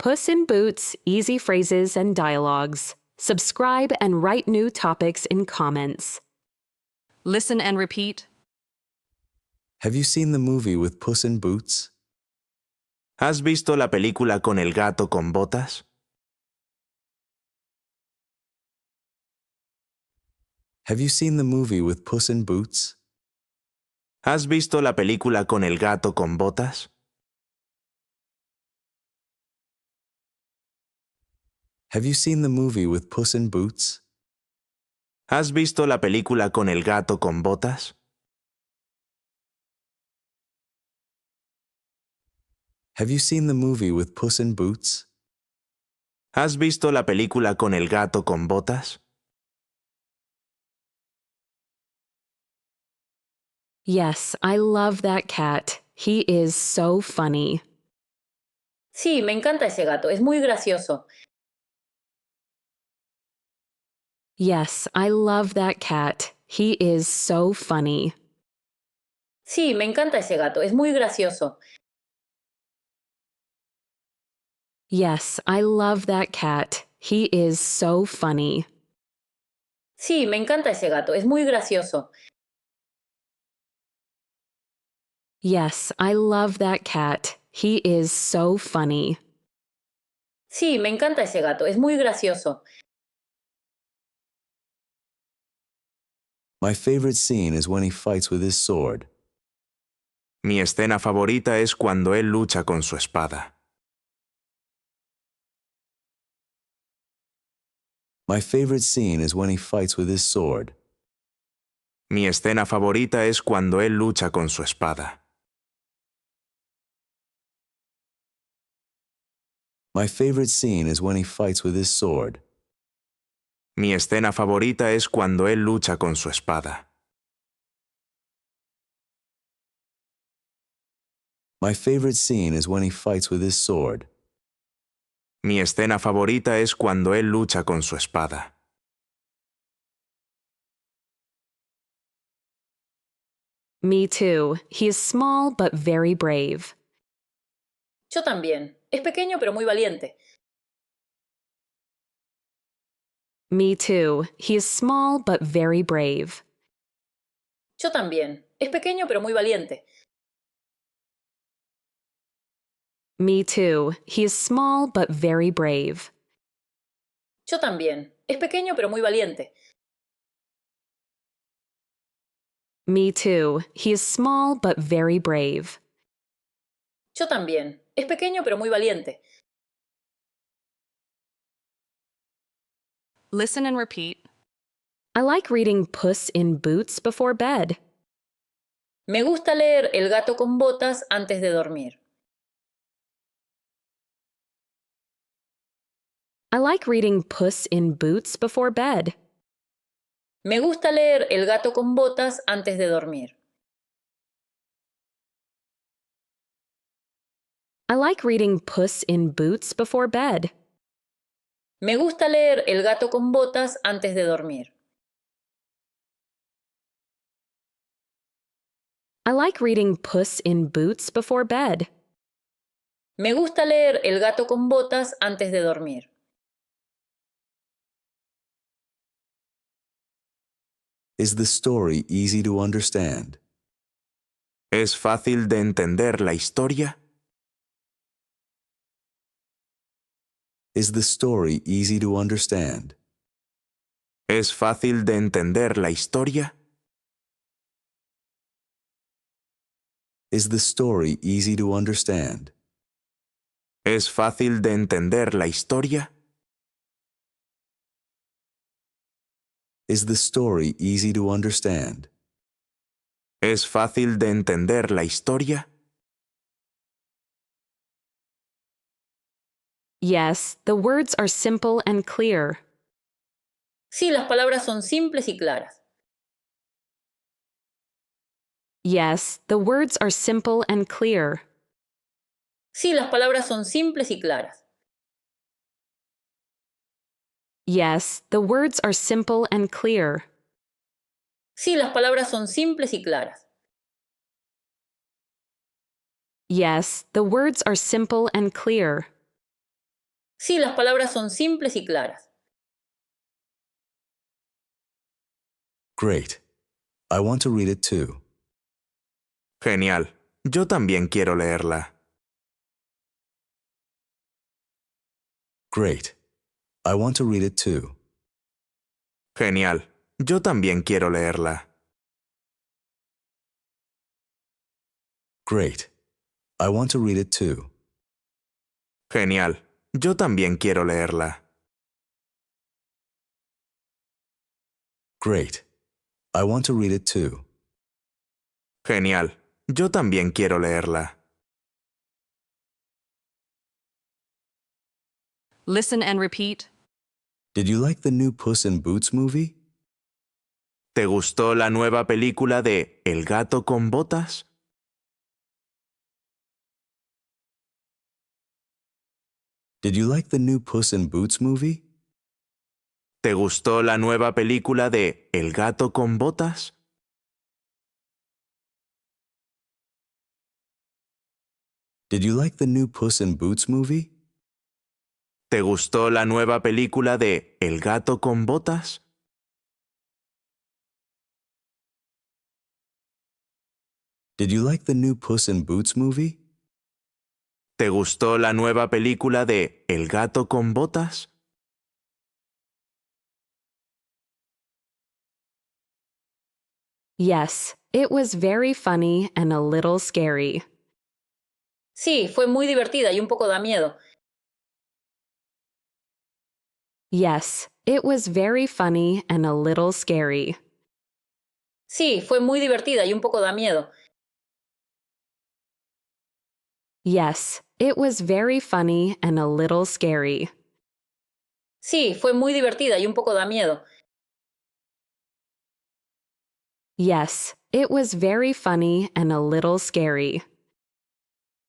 Puss in Boots, Easy Phrases and Dialogues. Subscribe and write new topics in comments. Listen and repeat. Have you seen the movie with Puss in Boots? ¿Has visto la película con el gato con botas? Have you seen the movie with Puss in Boots? ¿Has visto la película con el gato con botas? Have you seen the movie with Puss in Boots? ¿Has visto la película con el gato con botas? Have you seen the movie with Puss in Boots? ¿Has visto la película con el gato con botas? Yes, I love that cat. He is so funny. Sí, me encanta ese gato, es muy gracioso. Yes, I love that cat. He is so funny. Sí, me encanta ese gato, es muy gracioso. Yes, I love that cat. He is so funny. Sí, me encanta ese gato, es muy gracioso. Yes, I love that cat. He is so funny. Sí, me encanta ese gato, es muy gracioso. My favorite scene is when he fights with his sword. Mi escena favorita es cuando él lucha con su espada. My favorite scene is when he fights with his sword. Mi escena favorita es cuando él lucha con su espada. My favorite scene is when he fights with his sword. Mi escena favorita es cuando él lucha con su espada. My favorite scene is when he fights with his sword. Mi escena favorita es cuando él lucha con su espada. Me too. He is small but very brave. Yo también. Es pequeño pero muy valiente. Me too. He is small but very brave. Yo también. Es pequeño pero muy valiente. Me too. He is small but very brave. Yo también. Es pequeño pero muy valiente. Me too. He is small but very brave. Yo también. Es pequeño pero muy valiente. Listen and repeat. I like reading Puss in Boots before bed. Me gusta leer El gato con botas antes de dormir. I like reading Puss in Boots before bed. Me gusta leer El gato con botas antes de dormir. I like reading Puss in Boots before bed. Me gusta leer El gato con botas antes de dormir. I like reading Puss in Boots before bed. Me gusta leer El gato con botas antes de dormir. Is the story easy to understand? ¿Es fácil de entender la historia? Is the story easy to understand? ¿Es fácil de entender la historia? Is the story easy to understand? ¿Es fácil de entender la historia? Is the story easy to understand? ¿Es fácil de entender la historia? Yes, the words are simple and clear. Sí, las palabras son simples y claras. Yes, the words are simple and clear. Sí, las palabras son simples y claras. Yes, the words are simple and clear. Sí, las palabras son simples y claras. Yes, the words are simple and clear. Sí, las palabras son simples y claras. Great. I want to read it too. Genial. Yo también quiero leerla. Great. I want to read it too. Genial. Yo también quiero leerla. Great. I want to read it too. Genial. Yo también quiero leerla. Great. I want to read it too. Genial. Yo también quiero leerla. Listen and repeat. Did you like the new Puss in Boots movie? ¿Te gustó la nueva película de El gato con botas? Did you like the new Puss in Boots movie? ¿Te gustó la nueva película de El gato con botas? Did you like the new Puss in Boots movie? ¿Te gustó la nueva película de El gato con botas? Did you like the new Puss in Boots movie? ¿Te gustó la nueva película de El gato con botas? Yes, it was very funny and a little scary. Sí, fue muy divertida y un poco da miedo. Yes, it was very funny and a little scary. Sí, fue muy divertida y un poco da miedo. Yes, it was very funny and a little scary. Sí, fue muy divertida y un poco da miedo. Yes, it was very funny and a little scary.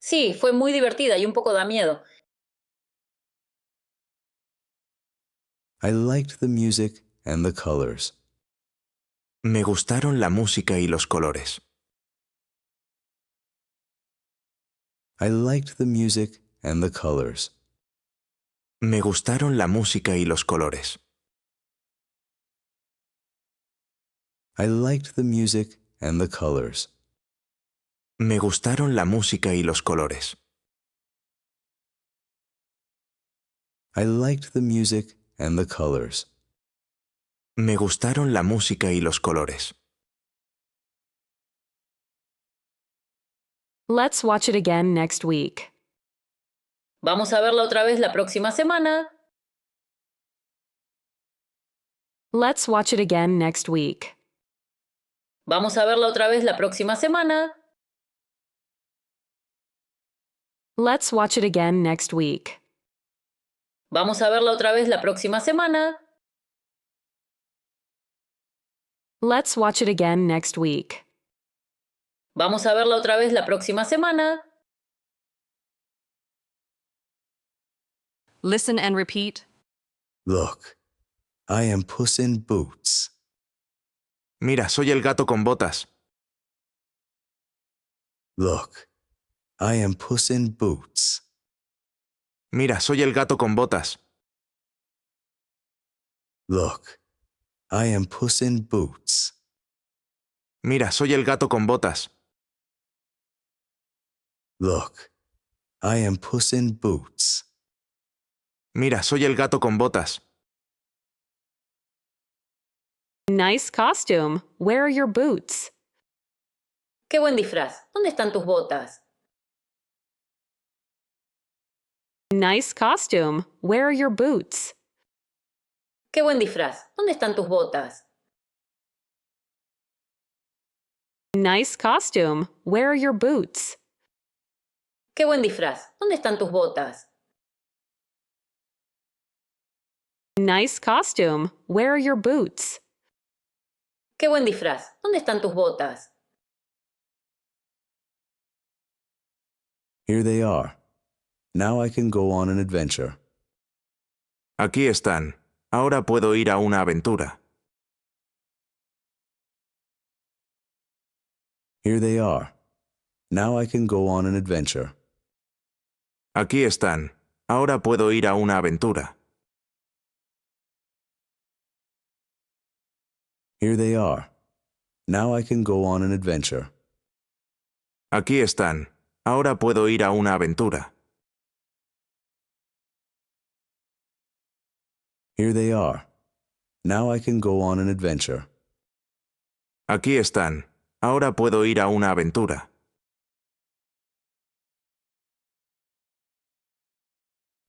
Sí, fue muy divertida y un poco da miedo. I liked the music and the colors. Me gustaron la música y los colores. I liked the music and the colors. Me gustaron la música y los colores. I liked the music and the colors. Me gustaron la música y los colores. I liked the music and the colors. Me gustaron la música y los colores. Let's watch it again next week. Vamos a verla otra vez la próxima semana. Let's watch it again next week. Vamos a verla otra vez la próxima semana. Let's watch it again next week. Vamos a verla otra vez la próxima semana. Let's watch it again next week. Vamos a verla otra vez la próxima semana. Listen and repeat. Look, I am Puss in Boots. Mira, soy el gato con botas. Look, I am Puss in Boots. Mira, soy el gato con botas. Look, I am Puss in Boots. Mira, soy el gato con botas. Look, I am Puss in Boots. Mira, soy el gato con botas. Nice costume. Where are your boots? ¡Qué buen disfraz! ¿Dónde están tus botas? Nice costume. Where are your boots? ¡Qué buen disfraz! ¿Dónde están tus botas? Nice costume. Where are your boots? ¡Qué buen disfraz! ¿Dónde están tus botas? Nice costume. Where are your boots? ¡Qué buen disfraz! ¿Dónde están tus botas? Here they are. Now I can go on an adventure. Aquí están. Ahora puedo ir a una aventura. Here they are. Now I can go on an adventure. Aquí están. ahora puedo ir a una aventura. Here they are. Now I can go on an adventure. Aquí están, ahora puedo ir a una aventura. Here they are. Now I can go on an adventure. Aquí están, ahora puedo ir a una aventura.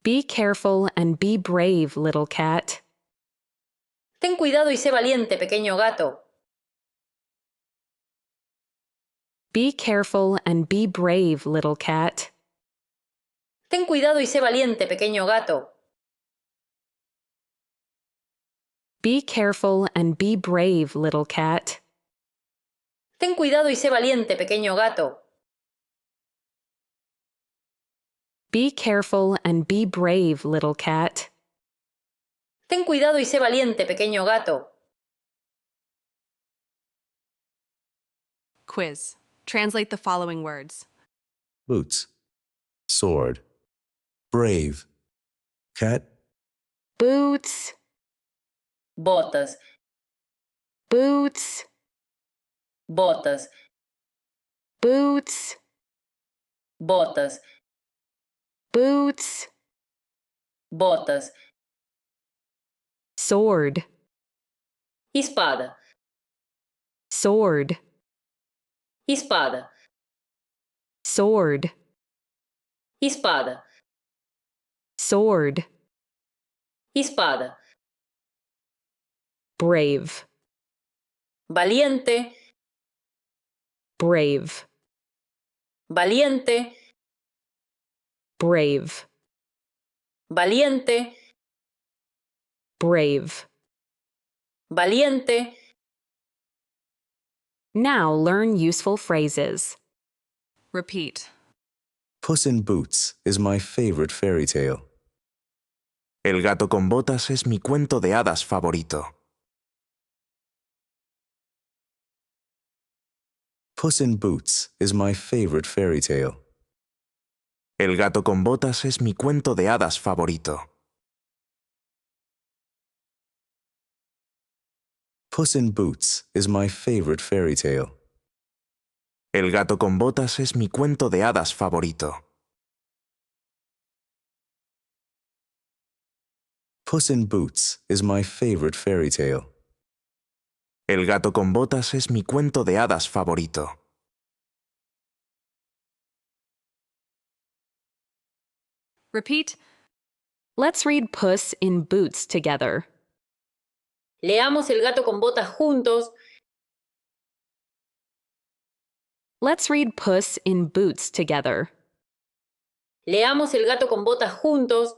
Be careful and be brave, little cat. Ten cuidado y sé valiente, pequeño gato. Be careful and be brave, little cat. Ten cuidado y sé valiente, pequeño gato. Be careful and be brave, little cat. Ten cuidado y sé valiente, pequeño gato. Be careful and be brave, little cat. Ten cuidado y sé valiente, pequeño gato. Quiz. Translate the following words. Boots. Sword. Brave. Cat. Boots, Botas, boots, botas, boots, botas, boots. botas. Sword, Y espada, sword, y espada, sword, y espada, sword. y espada. Brave, Valiente, brave, valiente, brave, valiente, brave. valiente. Now learn useful phrases. Repeat. Puss in Boots is my favorite fairy tale. El gato con botas es mi cuento de hadas favorito. Puss in Boots is my favorite fairy tale. El gato con botas es mi cuento de hadas favorito. Puss in Boots is my favorite fairy tale. El gato con botas es mi cuento de hadas favorito. Puss in Boots is my favorite fairy tale. El gato con botas es mi cuento de hadas favorito. Repeat. Let's read Puss in Boots together. Leamos El gato con botas juntos. Let's read Puss in Boots together. Leamos El gato con botas juntos.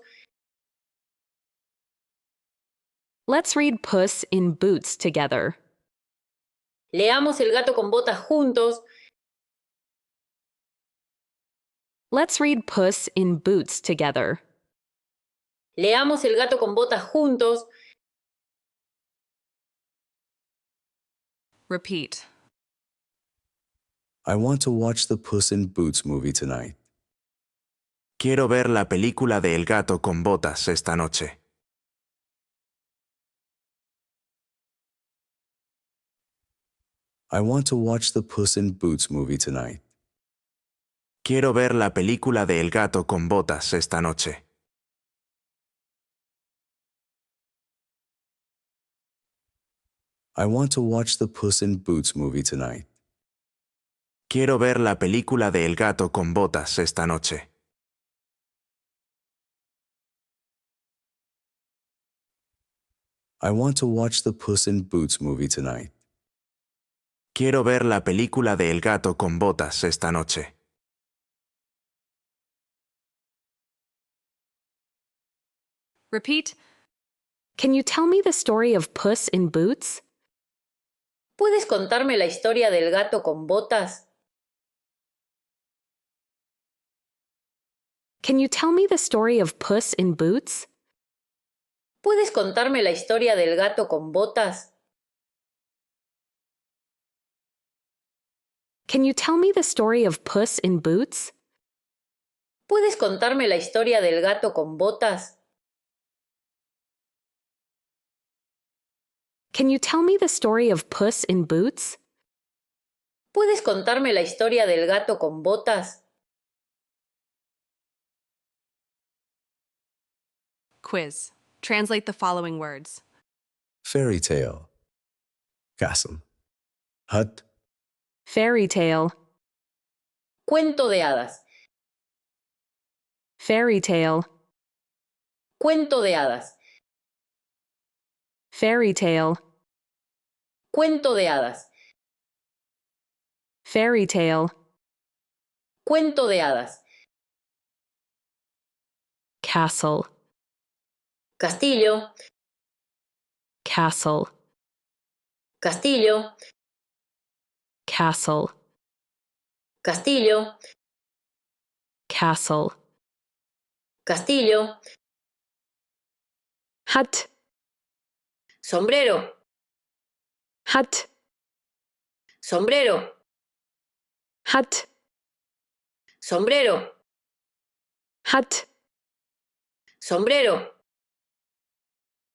Let's read Puss in Boots together. Leamos El gato con botas juntos. Let's read Puss in Boots together. Leamos El gato con botas juntos. Repeat. I want to watch the Puss in Boots movie tonight. Quiero ver la película de El gato con botas esta noche. I want to watch the Puss in Boots movie tonight. Quiero ver la película de El gato con botas esta noche. I want to watch the Puss in Boots movie tonight. Quiero ver la película de El gato con botas esta noche. I want to watch the Puss in Boots movie tonight. Quiero ver la película de El gato con botas esta noche. Repeat. Can you tell me the story of Puss in Boots? ¿Puedes contarme la historia del gato con botas? Can you tell me the story of Puss in Boots? ¿Puedes contarme la historia del gato con botas? Can you tell me the story of Puss in Boots? ¿Puedes contarme la historia del gato con botas? Can you tell me the story of Puss in Boots? ¿Puedes contarme la historia del gato con botas? Quiz. Translate the following words. Fairy tale. Castle. Hut. Fairy tale. Cuento de hadas. Fairy tale. Cuento de hadas. Fairy tale. Cuento de hadas. Fairy tale. Cuento de hadas. Castle. Castillo. Castle. Castillo. Castle. Castillo. Castle. Castillo. Hut. Sombrero. Hut. Sombrero. Hut. Sombrero. Hut. Sombrero.